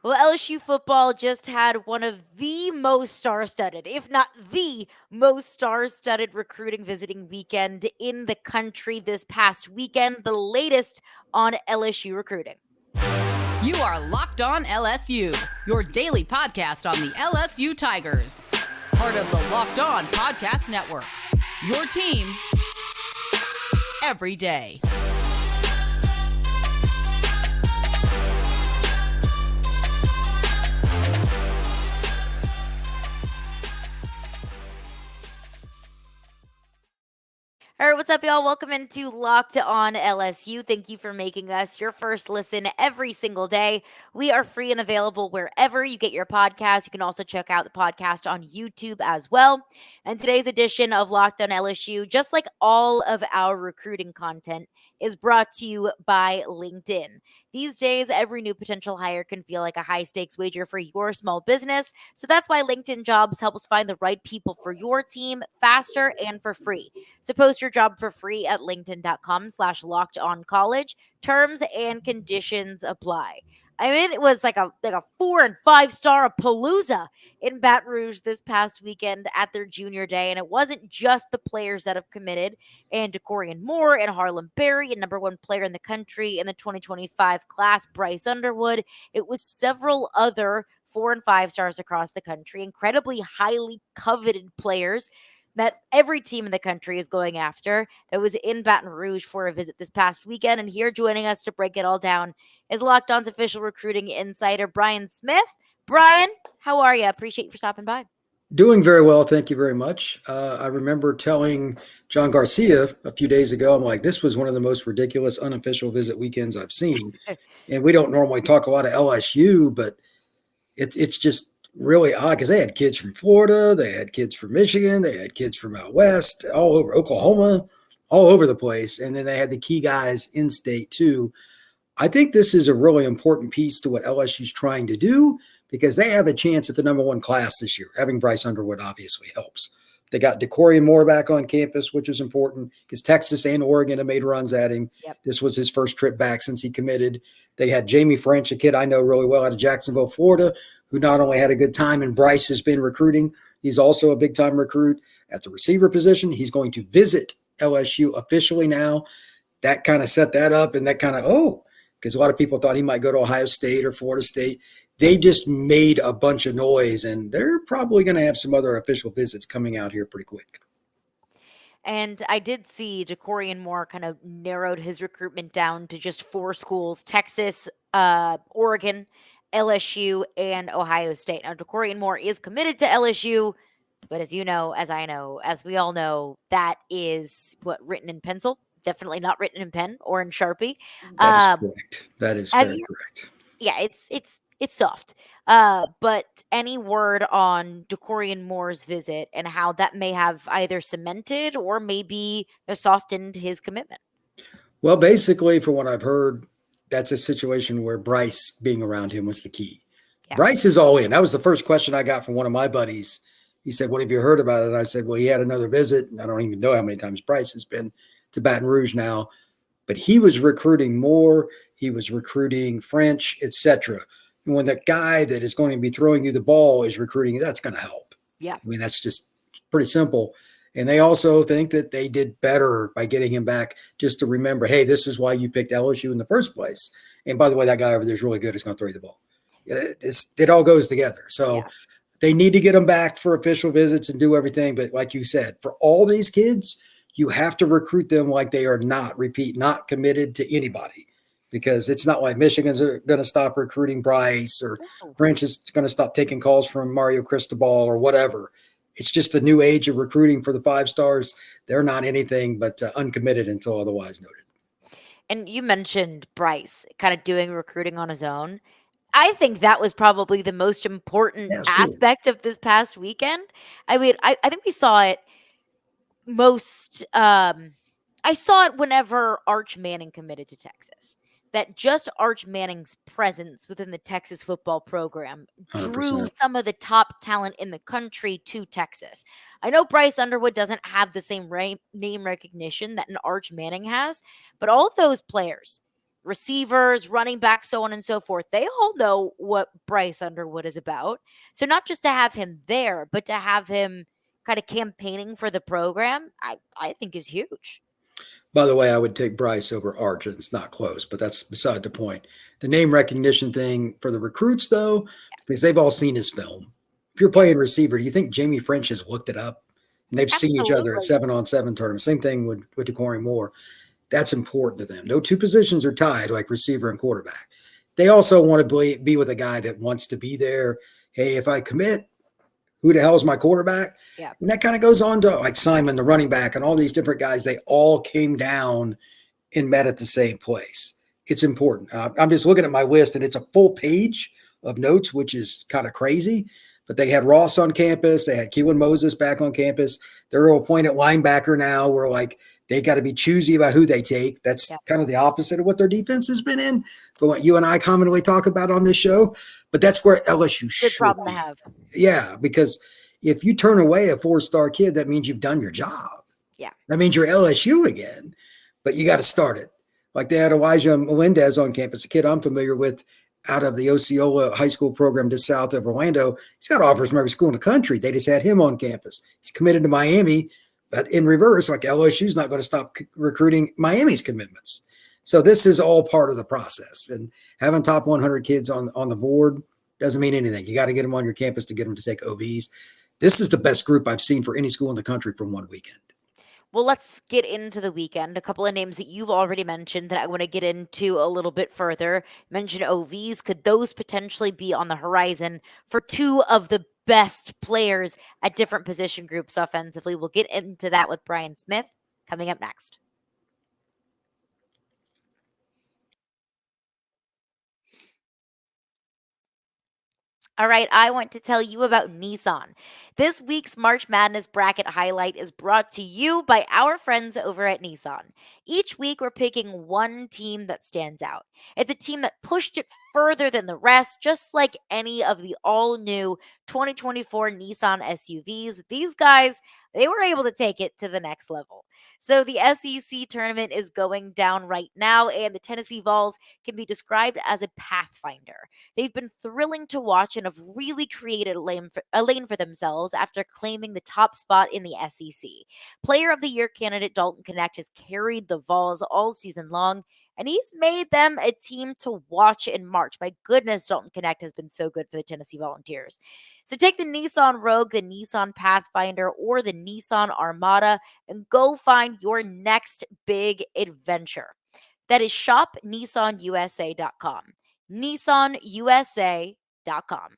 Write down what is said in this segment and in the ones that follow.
Well, LSU football just had one of the most star-studded, if not the most star-studded recruiting visiting weekend in the country this past weekend, the latest on LSU recruiting. You are Locked On LSU, your daily podcast on the LSU Tigers. Part of the Locked On Podcast Network. Your team every day. All right, what's up, y'all? Welcome into Locked On LSU. Thank you for making us your first listen every single day. We are free and available wherever you get your podcast. You can also check out the podcast on YouTube as well. And today's edition of Locked On LSU, just like all of our recruiting content, is brought to you by LinkedIn. These days, every new potential hire can feel like a high-stakes wager for your small business. So that's why LinkedIn Jobs helps find the right people for your team faster and for free. So post your job for free at linkedin.com/lockedoncollege. Terms and conditions apply. I mean, it was like a 4 and 5 star palooza in Baton Rouge this past weekend at their junior day. And it wasn't just the players that have committed, and Dakorien Moore and Harlem Berry, and number one player in the country in the 2025 class, Bryce Underwood. It was several other 4 and 5 stars across the country, incredibly highly coveted players that every team in the country is going after, that was in Baton Rouge for a visit this past weekend. And here joining us to break it all down is Locked On's official recruiting insider, Brian Smith. Brian, how are you? Appreciate you for stopping by. Doing very well, thank you very much. I remember telling John Garcia a few days ago, I'm like, this was one of the most ridiculous unofficial visit weekends I've seen. And we don't normally talk a lot of LSU, but it's just really odd because they had kids from Florida, they had kids from Michigan, they had kids from out west, all over Oklahoma, all over the place. And then they had the key guys in state too. I think this is a really important piece to what LSU's trying to do because they have a chance at the number one class this year. Having Bryce Underwood obviously helps. They got Dakorien Moore back on campus, which is important because Texas and Oregon have made runs at him. Yep. This was his first trip back since he committed. They had Jamie French, a kid I know really well out of Jacksonville, Florida, who not only had a good time, and Bryce has been recruiting, he's also a big-time recruit at the receiver position. He's going to visit LSU officially now. That kind of set that up, and that kind of, because a lot of people thought he might go to Ohio State or Florida State. They just made a bunch of noise, and they're probably going to have some other official visits coming out here pretty quick. And I did see Dakorien Moore kind of narrowed his recruitment down to just 4 schools: Texas, Oregon, LSU, and Ohio State. Now, Dakorien Moore is committed to LSU, but as you know, as I know, as we all know, that is written in pencil. Definitely not written in pen or in Sharpie. That is correct. That is very correct. Yeah, it's soft. But any word on Dakorien Moore's visit and how that may have either cemented or maybe softened his commitment? Well, basically, from what I've heard, that's a situation where Bryce being around him was the key. Yeah. Bryce is all in. That was the first question I got from one of my buddies. He said, "What have you heard about it?" And I said, "Well, he had another visit. And I don't even know how many times Bryce has been to Baton Rouge now, but he was recruiting Moore, he was recruiting French, etc. And when the guy that is going to be throwing you the ball is recruiting, that's going to help. Yeah, I mean, that's just pretty simple. And they also think that they did better by getting him back, just to remember, hey, this is why you picked LSU in the first place. And by the way, that guy over there is really good. He's going to throw you the ball. It all goes together. So they need to get him back for official visits and do everything. But like you said, for all these kids, you have to recruit them like they are not committed to anybody, because it's not like Michigan's going to stop recruiting Bryce or French is going to stop taking calls from Mario Cristobal or whatever. It's just the new age of recruiting for the 5 stars. They're not anything but uncommitted until otherwise noted. And you mentioned Bryce kind of doing recruiting on his own. I think that was probably the most important aspect of this past weekend. I mean, I think we saw it most I saw it whenever Arch Manning committed to Texas. That just Arch Manning's presence within the Texas football program drew 100%. some of the top talent in the country to Texas. I know Bryce Underwood doesn't have the same name recognition that an Arch Manning has, but all of those players receivers, running backs, so on and so forth. They all know what Bryce Underwood is about. So not just to have him there, but to have him kind of campaigning for the program, I think is huge. By the way, I would take Bryce over Arch. It's not close, but that's beside the point. The name recognition thing for the recruits, though, because they've all seen his film. If you're playing receiver, do you think Jamie French has looked it up? And they've seen each other at 7-on-7 tournaments. Same thing with Dakorien Moore. That's important to them. No two positions are tied like receiver and quarterback. They also want to be with a guy that wants to be there. Hey, if I commit, who the hell is my quarterback? Yeah. And that kind of goes on to like Simon, the running back, and all these different guys. They all came down and met at the same place. It's important. I'm just looking at my list, and it's a full page of notes, which is kind of crazy. But they had Ross on campus. They had Keelan Moses back on campus. They're a point at linebacker now. We're like, they got to be choosy about who they take. That's kind of the opposite of what their defense has been in, for what you and I commonly talk about on this show. But that's where LSU should Good problem to have. Yeah, because if you turn away a 4-star kid, that means you've done your job. Yeah. That means you're LSU again, but you got to start it. Like they had Elijah Melendez on campus, a kid I'm familiar with out of the Osceola high school program just south of Orlando. He's got offers from every school in the country. They just had him on campus. He's committed to Miami, but in reverse, like LSU's not going to stop recruiting Miami's commitments. So this is all part of the process. And having top 100 kids on the board doesn't mean anything. You got to get them on your campus to get them to take OVs. This is the best group I've seen for any school in the country from one weekend. Well, let's get into the weekend. A couple of names that you've already mentioned that I want to get into a little bit further. Mention OVs. Could those potentially be on the horizon for two of the best players at different position groups offensively? We'll get into that with Brian Smith coming up next. All right, I want to tell you about Nissan. This week's March Madness bracket highlight is brought to you by our friends over at Nissan. Each week, we're picking one team that stands out. It's a team that pushed it further than the rest, just like any of the all-new 2024 Nissan SUVs. These guys, they were able to take it to the next level. So the SEC tournament is going down right now, and the Tennessee Vols can be described as a pathfinder. They've been thrilling to watch and have really created a lane for themselves after claiming the top spot in the SEC. Player of the Year candidate Dalton Knecht has carried the Vols all season long, and he's made them a team to watch in March. My goodness, Dalton Knecht has been so good for the Tennessee Volunteers. So take the Nissan Rogue, the Nissan Pathfinder, or the Nissan Armada and go find your next big adventure. That is shopnissanusa.com. nissanusa.com.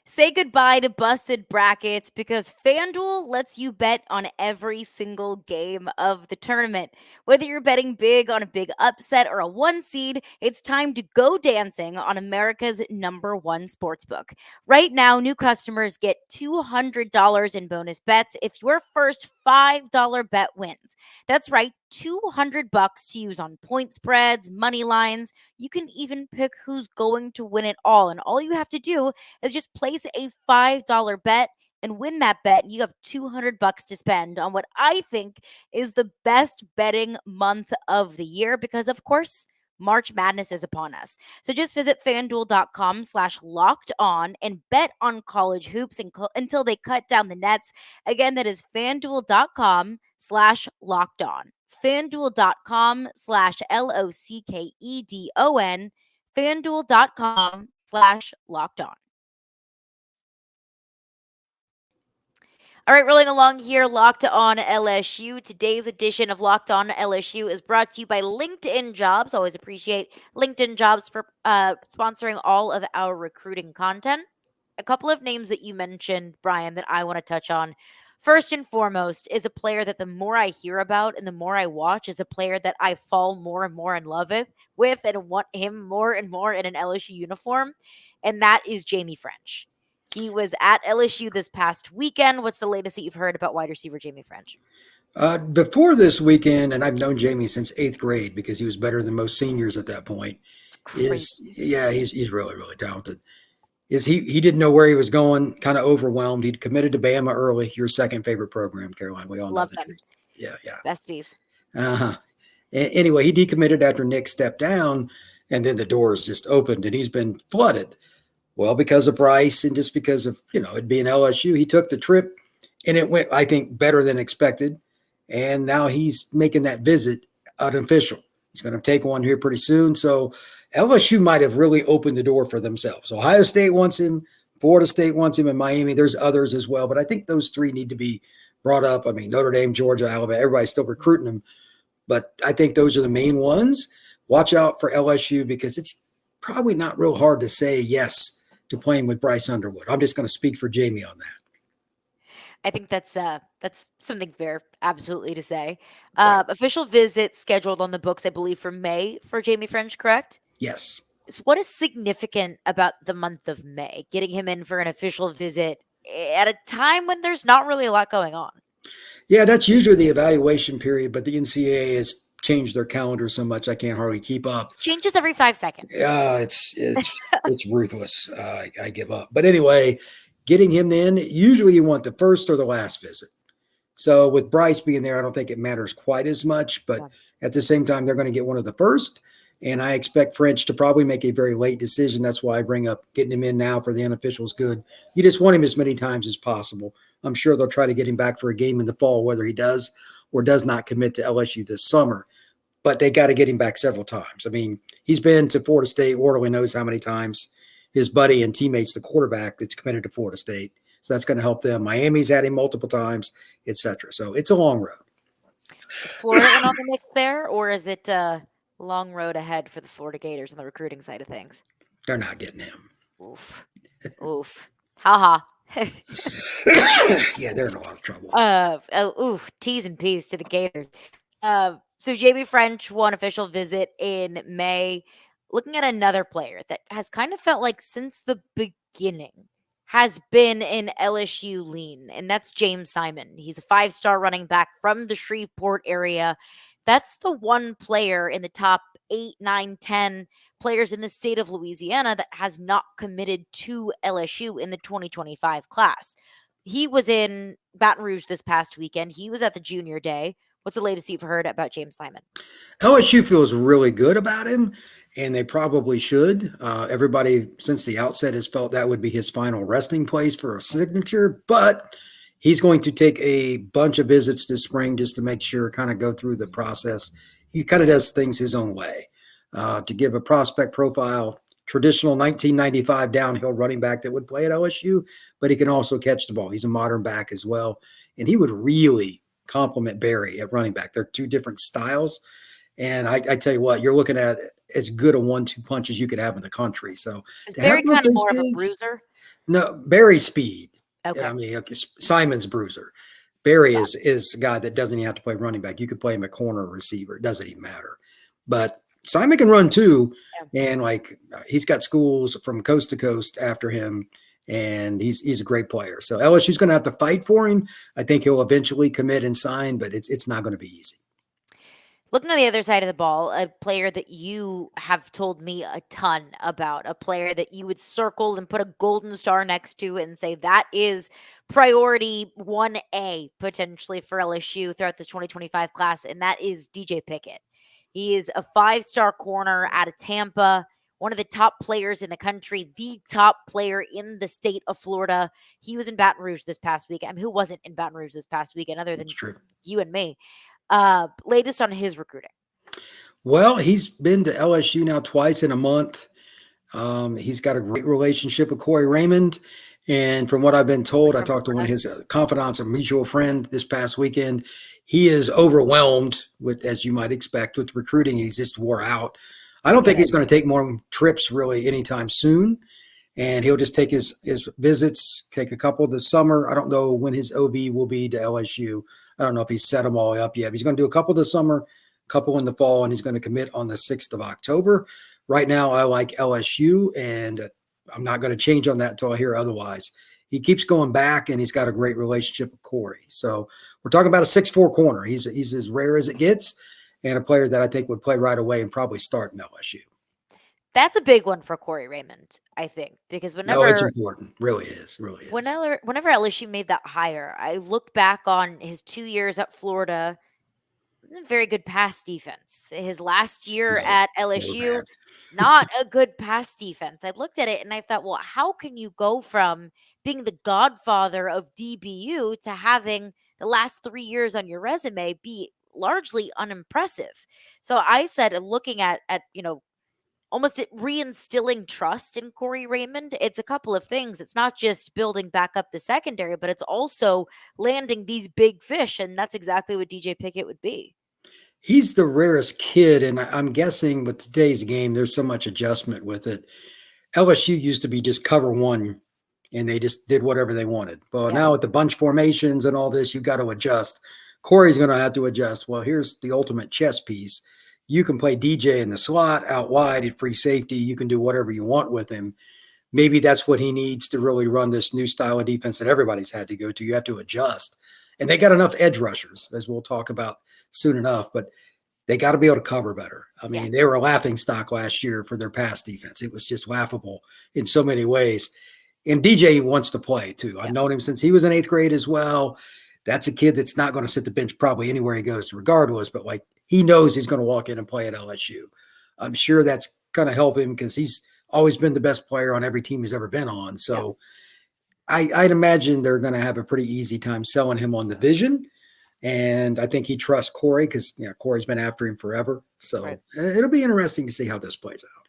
Say goodbye to busted brackets because FanDuel lets you bet on every single game of the tournament. Whether you're betting big on a big upset or a one seed, it's time to go dancing on America's #1 sportsbook. Right now, new customers get $200 in bonus bets if your first $5 bet wins. That's right, $200 to use on point spreads, money lines. You can even pick who's going to win it all. And all you have to do is just place a $5 bet and win that bet. And you have $200 to spend on what I think is the best betting month of the year because, of course, March Madness is upon us. So just visit fanduel.com/locked on and bet on college hoops until they cut down the nets. Again, that is fanduel.com/locked on. FanDuel.com/LOCKEDON. FanDuel.com/locked on. All right, rolling along here, Locked On LSU. Today's edition of Locked On LSU is brought to you by LinkedIn Jobs. Always appreciate LinkedIn Jobs for sponsoring all of our recruiting content. A couple of names that you mentioned, Brian, that I want to touch on. First and foremost is a player that the more I hear about and the more I watch is a player that I fall more and more in love with and want him more and more in an LSU uniform, and that is Jamie French. He was at LSU this past weekend. What's the latest that you've heard about wide receiver Jamie French? Before this weekend, and I've known Jamie since 8th grade because he was better than most seniors at that point. He's really, really talented. He didn't know where he was going, kind of overwhelmed. He'd committed to Bama early, your second favorite program, Caroline. We all know the truth. Yeah. Besties. Uh-huh. Anyway, he decommitted after Nick stepped down, and then the doors just opened, and he's been flooded. Well, because of Bryce and just because of, it being LSU, he took the trip, and it went, I think, better than expected. And now he's making that visit unofficial. He's going to take one here pretty soon. So LSU might have really opened the door for themselves. Ohio State wants him. Florida State wants him in Miami. There's others as well. But I think those three need to be brought up. I mean, Notre Dame, Georgia, Alabama, everybody's still recruiting them. But I think those are the main ones. Watch out for LSU because it's probably not real hard to say yes to playing with Bryce Underwood. I'm just going to speak for Jamie on that. I think that's something fair, absolutely, to say. Right. Official visit scheduled on the books, I believe, for May for Jamie French, correct? Yes. So what is significant about the month of May, getting him in for an official visit at a time when there's not really a lot going on? Yeah, that's usually the evaluation period, but the NCAA has changed their calendar so much I can't hardly keep up. Changes every 5 seconds. Yeah, it's ruthless. I give up. But anyway, getting him in, usually you want the first or the last visit. So with Bryce being there, I don't think it matters quite as much. But at the same time, they're going to get one of the first. And I expect French to probably make a very late decision. That's why I bring up getting him in now for the unofficial is good. You just want him as many times as possible. I'm sure they'll try to get him back for a game in the fall, whether he does or does not commit to LSU this summer. But they got to get him back several times. I mean, he's been to Florida State, Lord knows how many times. His buddy and teammates, the quarterback that's committed to Florida State. So that's going to help them. Miami's had him multiple times, etc. So it's a long road. Is Florida in on the mix there, or is it long road ahead for the Florida Gators on the recruiting side of things? They're not getting him. Oof. Oof. Ha ha. Yeah, they're in a lot of trouble. T's and P's to the Gators. So Jamie French, one official visit in May. Looking at another player that has kind of felt like since the beginning has been in LSU lean, and that's James Simon. He's a 5-star running back from the Shreveport area. That's the one player in the top 8, 9, 10 players in the state of Louisiana that has not committed to LSU in the 2025 class. He was in Baton Rouge this past weekend. He was at the junior day. What's the latest you've heard about James Simon? LSU feels really good about him, and they probably should. Everybody since the outset has felt that would be his final resting place for a signature, but he's going to take a bunch of visits this spring just to make sure, kind of go through the process. He kind of does things his own way. To give a prospect profile, traditional 1995 downhill running back that would play at LSU, but he can also catch the ball. He's a modern back as well, and he would really complement Barry at running back. They're two different styles. And I tell you what, you're looking at as good a 1-2 punch as you could have in the country. So is Barry kind of more of a bruiser? No, Barry's speed. Okay. I mean, Simon's bruiser. Barry is a guy that doesn't even have to play running back. You could play him at corner or receiver. It doesn't even matter. But Simon can run too. Yeah. And he's got schools from coast to coast after him. And he's a great player. So LSU's going to have to fight for him. I think he'll eventually commit and sign, but it's not going to be easy. Looking on the other side of the ball, a player that you have told me a ton about, a player that you would circle and put a golden star next to and say that is priority 1A potentially for LSU throughout this 2025 class, and that is DJ Pickett. He is a 5-star corner out of Tampa, one of the top players in the country, the top player in the state of Florida. He was in Baton Rouge this past weekend. I mean, who wasn't in Baton Rouge this past weekend other than you and me? Latest on his recruiting. Well, he's been to LSU now twice in a month. He's got a great relationship with Corey Raymond. And from what I've been told, I talked to one of his confidants, a mutual friend this past weekend. He is overwhelmed with, as you might expect, with recruiting. He's just wore out. I don't think he's going to take more trips really anytime soon. And he'll just take his visits, take a couple this summer. I don't know when his OV will be to LSU. I don't know if he's set them all up yet. He's going to do a couple this summer, a couple in the fall, and he's going to commit on the 6th of October. Right now, I like LSU, and I'm not going to change on that until I hear otherwise. He keeps going back, and he's got a great relationship with Corey. So we're talking about a 6'4" corner. He's as rare as it gets, and a player that I think would play right away and probably start in LSU. That's a big one for Corey Raymond, I think, because No, it's important. Really is. Really is. whenever LSU made that hire, I looked back on his 2 years at Florida, very good pass defense. His last year No, at they were LSU, bad. not a good pass defense. I looked at it and I thought, well, how can you go from being the godfather of DBU to having the last 3 years on your resume be largely unimpressive? So I said, looking at almost reinstilling trust in Corey Raymond, it's a couple of things. It's not just building back up the secondary, but it's also landing these big fish, and that's exactly what DJ Pickett would be. He's the rarest kid, and I'm guessing with today's game, there's so much adjustment with it. LSU used to be just cover one, and they just did whatever they wanted. Well, Yeah. now with the bunch formations and all this, you've got to adjust. Corey's going to have to adjust. Well, here's the ultimate chess piece. You can play DJ in the slot, out wide at free safety. You can do whatever you want with him. Maybe that's what he needs to really run this new style of defense that everybody's had to go to. You have to adjust. And they got enough edge rushers, as we'll talk about soon enough, but they got to be able to cover better. I mean, they were a laughing stock last year for their pass defense. It was just laughable in so many ways. And DJ wants to play too. I've known him since he was in 8th grade as well. That's a kid that's not going to sit the bench probably anywhere he goes regardless, but like he knows he's going to walk in and play at LSU. I'm sure that's going to help him because he's always been the best player on every team he's ever been on. So I'd imagine they're going to have a pretty easy time selling him on the vision. And I think he trusts Corey because Corey's been after him forever. So it'll be interesting to see how this plays out.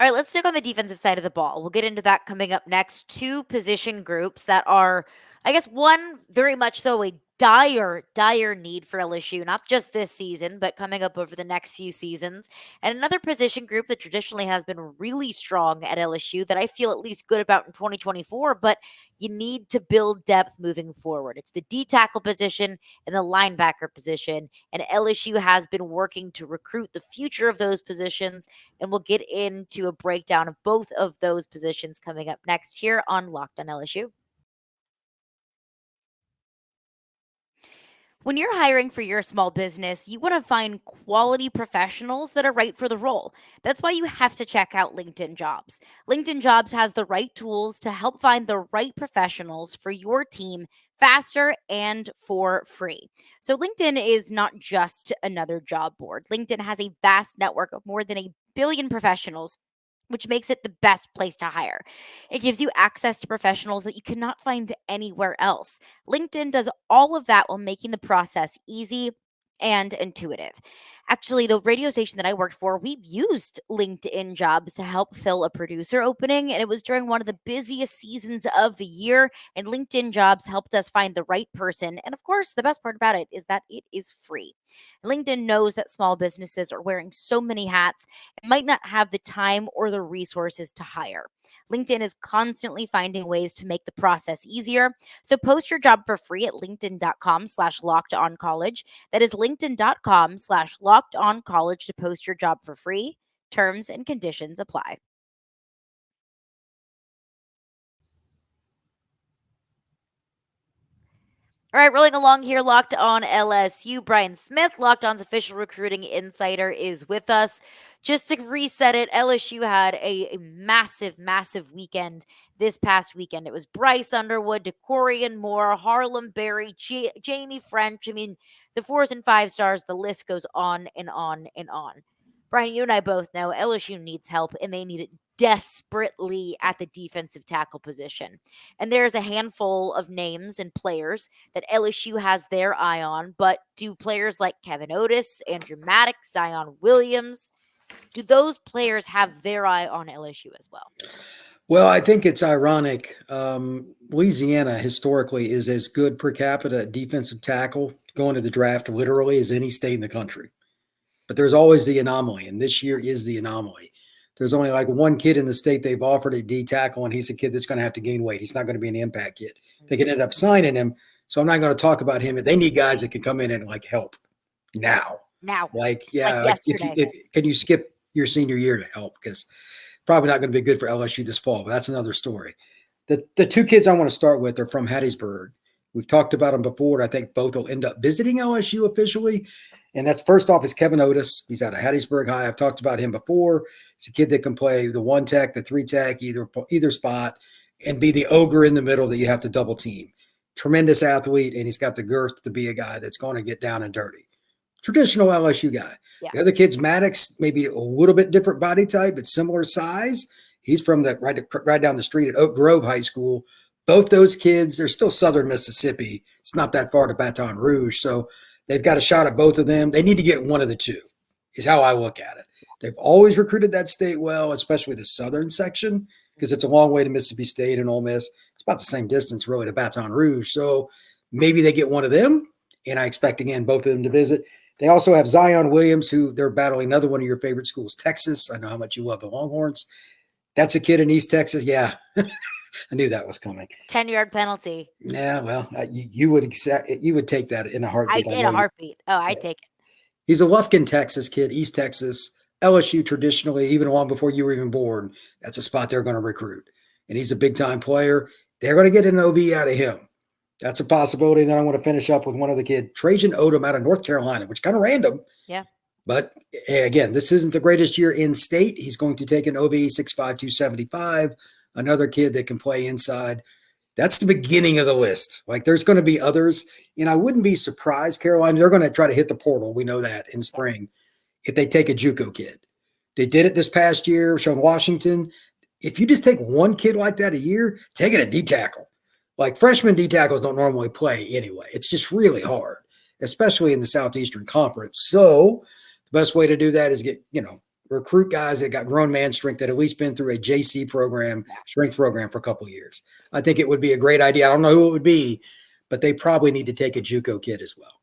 All right, let's stick on the defensive side of the ball. We'll get into that coming up next. 2 position groups that are, I guess, one very much so a dire need for LSU, not just this season, but coming up over the next few seasons. And another position group that traditionally has been really strong at LSU that I feel at least good about in 2024, but you need to build depth moving forward. It's the D tackle position and the linebacker position. And LSU has been working to recruit the future of those positions. And we'll get into a breakdown of both of those positions coming up next here on Locked on LSU. When you're hiring for your small business, you want to find quality professionals that are right for the role. That's why you have to check out LinkedIn Jobs. LinkedIn Jobs has the right tools to help find the right professionals for your team faster and for free. So LinkedIn is not just another job board. LinkedIn has a vast network of more than 1 billion professionals, which makes it the best place to hire. It gives you access to professionals that you cannot find anywhere else. LinkedIn does all of that while making the process easy and intuitive. Actually, the radio station that I worked for, we've used LinkedIn Jobs to help fill a producer opening, and it was during one of the busiest seasons of the year, and LinkedIn Jobs helped us find the right person. And of course, the best part about it is that it is free. LinkedIn knows that small businesses are wearing so many hats and might not have the time or the resources to hire. LinkedIn is constantly finding ways to make the process easier. So post your job for free at linkedin.com/lockedoncollege. That is linkedin.com/lockedoncollege to post your job for free. Terms and conditions apply. All right, rolling along here, Locked On LSU. Brian Smith, Locked On's official recruiting insider, is with us. Just to reset it, LSU had a massive weekend this past weekend. It was Bryce Underwood, Dakorien Moore, Harlem Berry, Jamie French. I mean, the 4s and 5 stars, the list goes on and on and on. Brian, you and I both know LSU needs help, and they need it desperately at the defensive tackle position. And there's a handful of names and players that LSU has their eye on, but do players like Kevin Otis, Andrew Maddox, Zion Williams, do those players have their eye on LSU as well? Well, I think it's ironic. Louisiana historically is as good per capita at defensive tackle going to the draft literally as any state in the country. But there's always the anomaly, and this year is the anomaly. There's only like one kid in the state they've offered a D tackle, and he's a kid that's going to have to gain weight. He's not going to be an impact kid. They could end up signing him, so I'm not going to talk about him. They need guys that can come in and like help now. Like yesterday. Can you skip your senior year to help? Because probably not going to be good for LSU this fall, but that's another story. The 2 kids I want to start with are from Hattiesburg. We've talked about them before. I think both will end up visiting LSU officially. And that's first off is Kevin Otis. He's out of Hattiesburg High. I've talked about him before. He's a kid that can play the 1-tech, the 3-tech, either spot, and be the ogre in the middle that you have to double team. Tremendous athlete, and he's got the girth to be a guy that's going to get down and dirty. Traditional LSU guy. Yeah. The other kid's Maddox, maybe a little bit different body type, but similar size. He's from right down the street at Oak Grove High School. Both those kids, they're still southern Mississippi. It's not that far to Baton Rouge. So they've got a shot at both of them. They need to get one of the two, is how I look at it. They've always recruited that state well, especially the southern section, because it's a long way to Mississippi State and Ole Miss. It's about the same distance, really, to Baton Rouge. So maybe they get one of them, and I expect, again, both of them to visit. They also have Zion Williams, who they're battling another one of your favorite schools, Texas. I know how much you love the Longhorns. That's a kid in East Texas. Yeah, I knew that was coming. 10-yard penalty. Yeah, well, you would take that in a heartbeat. In a heartbeat. Oh, I'd take it. He's a Lufkin, Texas kid, East Texas. LSU traditionally, even long before you were even born, that's a spot they're going to recruit. And he's a big-time player. They're going to get an OB out of him. That's a possibility. And then I want to finish up with one other kid, Trajan Odom out of North Carolina, which is kind of random. Yeah. But again, this isn't the greatest year in state. He's going to take an OB 6'5", 275, another kid that can play inside. That's the beginning of the list. Like, there's going to be others. And I wouldn't be surprised, Caroline, they're going to try to hit the portal. We know that in spring if they take a JUCO kid. They did it this past year, Sean Washington. If you just take one kid like that a year, take it a D-tackle. Like, freshman D-tackles don't normally play anyway. It's just really hard, especially in the Southeastern Conference. So the best way to do that is recruit guys that got grown man strength that at least been through a JC program, strength program for a couple of years. I think it would be a great idea. I don't know who it would be, but they probably need to take a JUCO kid as well.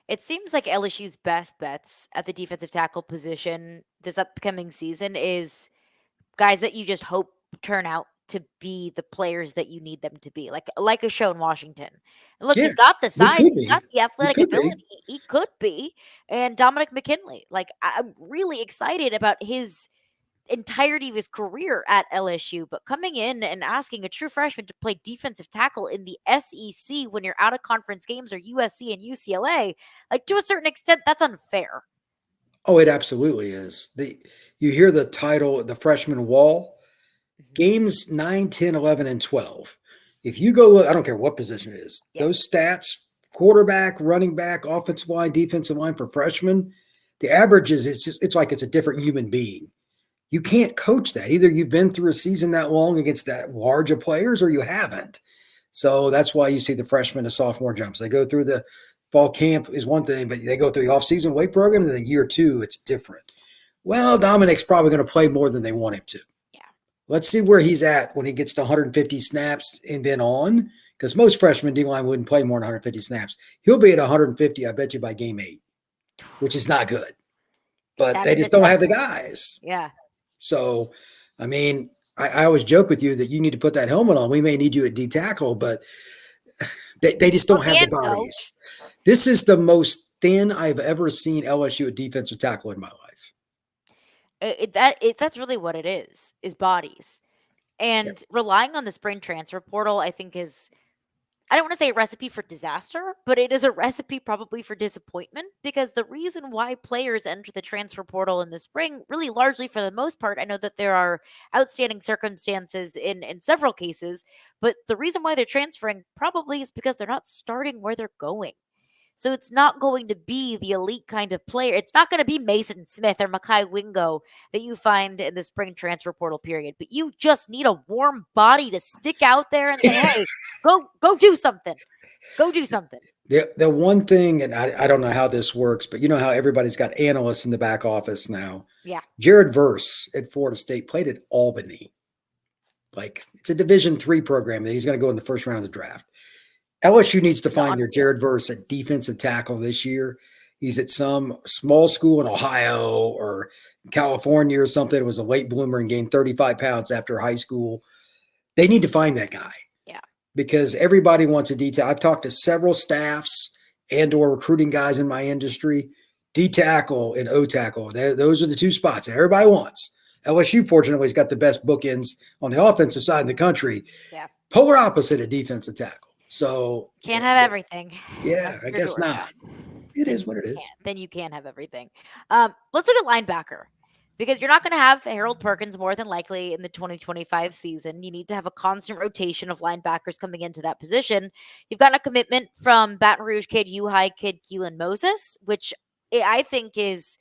It seems like LSU's best bets at the defensive tackle position this upcoming season is guys that you just hope turn out to be the players that you need them to be, like a Sean Washington. And look, he's got the size, he's got the athletic ability. He could be. And Dominic McKinley, I'm really excited about his entirety of his career at LSU, but coming in and asking a true freshman to play defensive tackle in the SEC when you're out of conference games or USC and UCLA, to a certain extent, that's unfair. Oh, it absolutely is. You hear the title, the freshman wall, games 9, 10, 11, and 12. If you go, I don't care what position it is, those stats, quarterback, running back, offensive line, defensive line for freshmen, the average is it's like it's a different human being. You can't coach that. Either you've been through a season that long against that large of players or you haven't. So that's why you see the freshman to sophomore jumps. They go through the fall camp is one thing, but they go through the offseason weight program, and then year two, it's different. Well, Dominic's probably going to play more than they want him to. Yeah. Let's see where he's at when he gets to 150 snaps and then on, because most freshmen D-line wouldn't play more than 150 snaps. He'll be at 150, I bet you, by game 8, which is not good. But they just don't have the guys. Yeah. So, I mean, I always joke with you that you need to put that helmet on. We may need you at D-tackle, but they just don't have the bodies. This is the most thin I've ever seen LSU at defensive tackle in my life. That's really what it is bodies. And relying on the spring transfer portal, I think is, I don't want to say a recipe for disaster, but it is a recipe probably for disappointment, because the reason why players enter the transfer portal in the spring, really largely for the most part, I know that there are outstanding circumstances in several cases, but the reason why they're transferring probably is because they're not starting where they're going. So it's not going to be the elite kind of player. It's not going to be Mason Smith or Makai Wingo that you find in the spring transfer portal period. But you just need a warm body to stick out there and say, hey, go do something. Go do something. The one thing, and I don't know how this works, but you know how everybody's got analysts in the back office now. Yeah. Jared Verse at Florida State played at Albany. It's a Division III program that he's going to go in the first round of the draft. LSU needs to find their Jared Verse at defensive tackle this year. He's at some small school in Ohio or California or something. It was a late bloomer and gained 35 pounds after high school. They need to find that guy. Yeah. Because everybody wants a detail. I've talked to several staffs and or recruiting guys in my industry. D-tackle and O-tackle. Those are the two spots that everybody wants. LSU, fortunately, has got the best bookends on the offensive side in the country. Yeah. Polar opposite of defensive tackle. So can't have everything. Yeah, I guess not. It is what it is. Then you can have everything. Let's look at linebacker. Because you're not going to have Harold Perkins more than likely in the 2025 season. You need to have a constant rotation of linebackers coming into that position. You've gotten a commitment from Baton Rouge kid, U-High kid, Keelan Moses, which I think is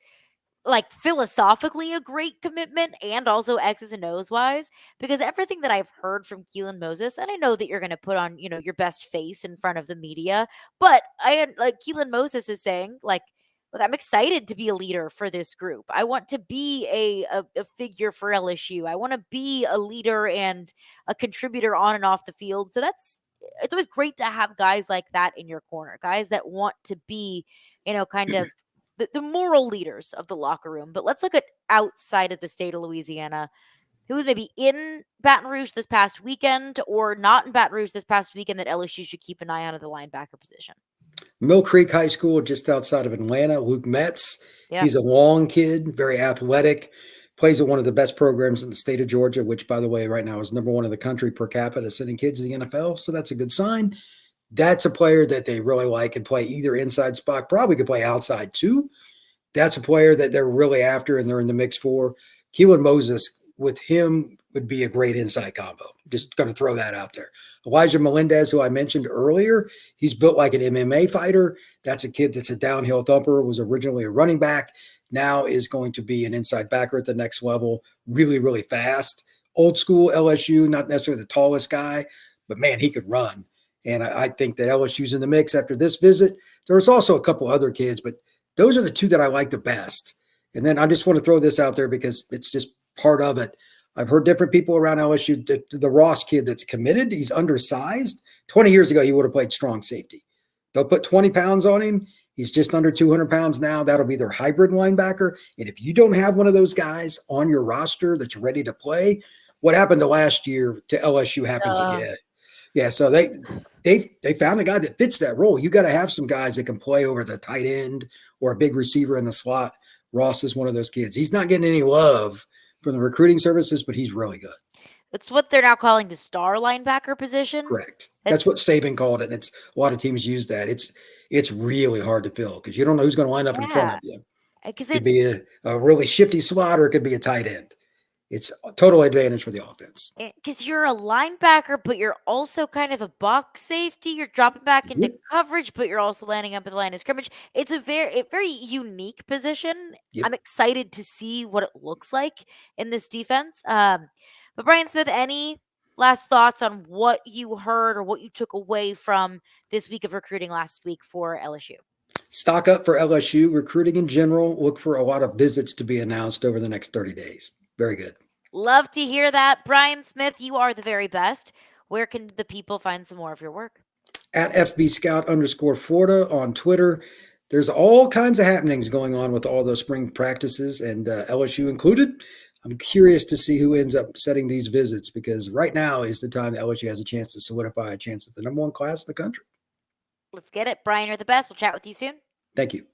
like philosophically a great commitment and also X's and O's wise, because everything that I've heard from Keelan Moses, and I know that you're going to put on, your best face in front of the media, but Keelan Moses is saying like, look, I'm excited to be a leader for this group. I want to be a figure for LSU. I want to be a leader and a contributor on and off the field. So it's always great to have guys like that in your corner, guys that want to be, kind of the moral leaders of the locker room. But let's look at outside of the state of Louisiana, who was maybe in Baton Rouge this past weekend or not in Baton Rouge this past weekend that LSU should keep an eye on at the linebacker position. Mill Creek High School, just outside of Atlanta, Luke Metz. Yeah. He's a long kid, very athletic, plays at one of the best programs in the state of Georgia, which, by the way, right now is number one in the country per capita sending kids to the NFL. So that's a good sign. That's a player that they really like and play either inside spot, probably could play outside too. That's a player that they're really after and they're in the mix for. Keelan Moses with him would be a great inside combo. Just going to throw that out there. Elijah Melendez, who I mentioned earlier, he's built like an MMA fighter. That's a kid that's a downhill thumper, was originally a running back, now is going to be an inside backer at the next level, really, really fast. Old school LSU, not necessarily the tallest guy, but man, he could run. And I think that LSU's in the mix after this visit. There was also a couple other kids, but those are the two that I like the best. And then I just want to throw this out there because it's just part of it. I've heard different people around LSU, the Ross kid that's committed, he's undersized. 20 years ago, he would have played strong safety. They'll put 20 pounds on him. He's just under 200 pounds now. That'll be their hybrid linebacker. And if you don't have one of those guys on your roster that's ready to play, what happened to last year to LSU happens again. Yeah, so they found a guy that fits that role. You got to have some guys that can play over the tight end or a big receiver in the slot. Ross is one of those kids. He's not getting any love from the recruiting services, but he's really good. It's what they're now calling the star linebacker position. Correct. That's what Saban called it. And it's a lot of teams use that. It's really hard to fill because you don't know who's going to line up in front of you. It could be a really shifty slot or it could be a tight end. It's a total advantage for the offense. Because you're a linebacker, but you're also kind of a box safety. You're dropping back into coverage, but you're also landing up at the line of scrimmage. It's a very unique position. Yep. I'm excited to see what it looks like in this defense. But Brian Smith, any last thoughts on what you heard or what you took away from this week of recruiting last week for LSU? Stock up for LSU. Recruiting in general. Look for a lot of visits to be announced over the next 30 days. Very good. Love to hear that. Brian Smith, you are the very best. Where can the people find some more of your work? At FBScout_Florida on Twitter. There's all kinds of happenings going on with all those spring practices and LSU included. I'm curious to see who ends up setting these visits because right now is the time that LSU has a chance to solidify a chance at the number one class in the country. Let's get it. Brian, you're the best. We'll chat with you soon. Thank you.